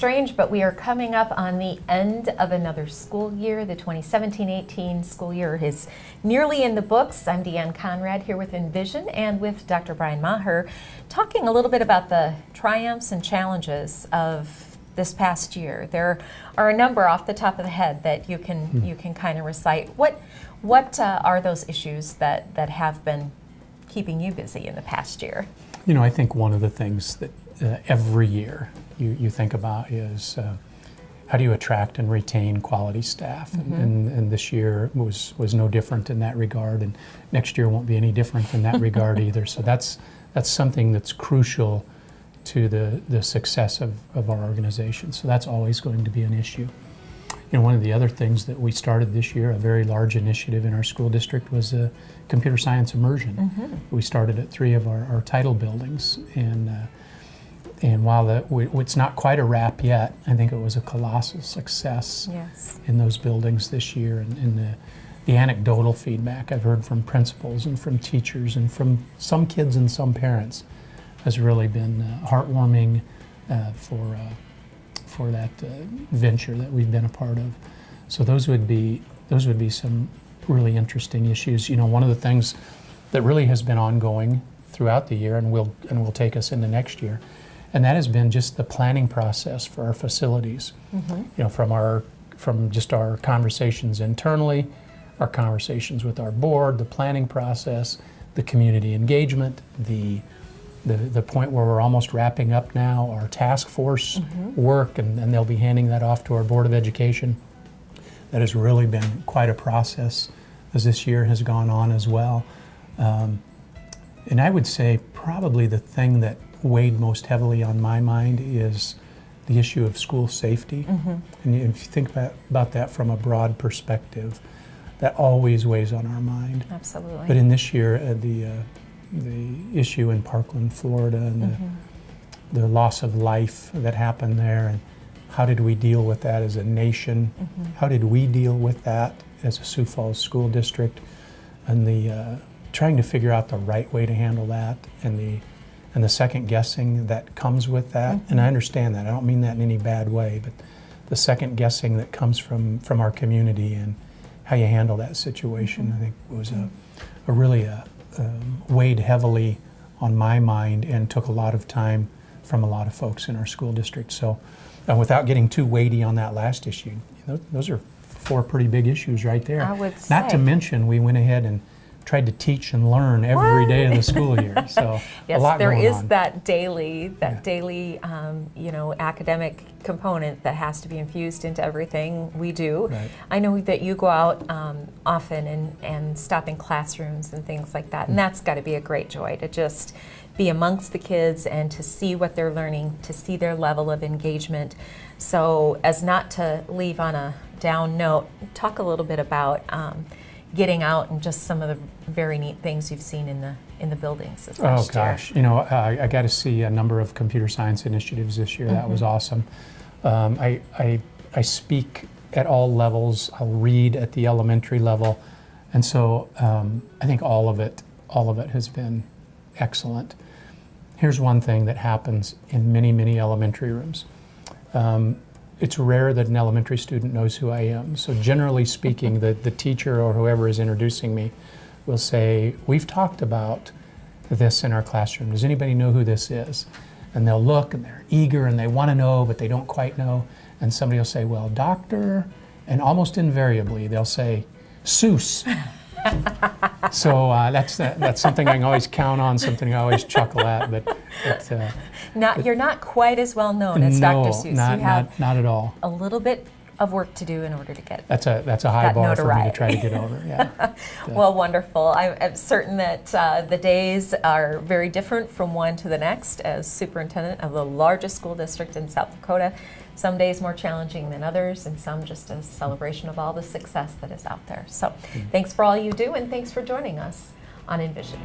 strange, but we are coming up on the end of another school year. The 2017-18 school year is nearly in the books. I'm Deanne Conrad here with Envision and with Dr. Brian Maher, talking a little bit about the triumphs and challenges of this past year. There are a number off the top of the head that you can kind of recite. What are those issues that have been keeping you busy in the past year? You know, I think one of the things that every year you think about is how do you attract and retain quality staff? Mm-hmm. And this year was no different in that regard, and next year won't be any different in that regard either. So that's something that's crucial to the success of our organization. So that's always going to be an issue. You know, one of the other things that we started this year, a very large initiative in our school district, was a computer science immersion. Mm-hmm. We started at 3 of our title buildings, and while it's not quite a wrap yet, I think it was a colossal success. Yes. In those buildings this year. And the anecdotal feedback I've heard from principals and from teachers and from some kids and some parents has really been heartwarming for that venture that we've been a part of. So those would be some really interesting issues. You know, one of the things that really has been ongoing throughout the year and will take us into next year, and that has been just the planning process for our facilities. Mm-hmm. You know, from just our conversations internally, our conversations with our board, the planning process, the community engagement, the point where we're almost wrapping up now our task force mm-hmm. work, and they'll be handing that off to our Board of Education. That has really been quite a process as this year has gone on as well. And I would say probably the thing that weighed most heavily on my mind is the issue of school safety. Mm-hmm. And if you think about that from a broad perspective, that always weighs on our mind. Absolutely. But in this year, the issue in Parkland, Florida, and mm-hmm. the loss of life that happened there, and how did we deal with that as a nation? Mm-hmm. How did we deal with that as a Sioux Falls school district? And the trying to figure out the right way to handle that, and the second guessing that comes with that. Mm-hmm. And I understand that. I don't mean that in any bad way, but the second guessing that comes from our community and how you handle that situation, mm-hmm. I think was a really weighed heavily on my mind and took a lot of time from a lot of folks in our school district. So without getting too weighty on that last issue, those are 4 pretty big issues right there. I would say. Not to mention we went ahead and tried to teach and learn every day of the school year. So yes, a lot there going is on. that daily academic component that has to be infused into everything we do. Right. I know that you go out often and stop in classrooms and things like that, and that's got to be a great joy to just be amongst the kids and to see what they're learning, to see their level of engagement. So as not to leave on a down note, talk a little bit about getting out and just some of the very neat things you've seen in the buildings this last year. Oh gosh, you know, I got to see a number of computer science initiatives this year. Mm-hmm. That was awesome. I speak at all levels. I'll read at the elementary level, and so I think all of it has been excellent. Here's one thing that happens in many elementary rooms. It's rare that an elementary student knows who I am. So generally speaking, the teacher or whoever is introducing me will say, "We've talked about this in our classroom. Does anybody know who this is?" And they'll look and they're eager and they want to know, but they don't quite know. And somebody will say, "Well, doctor," and almost invariably they'll say, "Seuss." So that's something I can always count on, something I always chuckle at. But you're not quite as well known as Dr. Seuss. No, you have not at all. a little bit of work to do in order to get that's a high bar for me to try to get over. Yeah. Well, wonderful. I'm certain that the days are very different from one to the next as superintendent of the largest school district in South Dakota. Some days more challenging than others, and some just a celebration of all the success that is out there. So thanks for all you do, and thanks for joining us on Envision.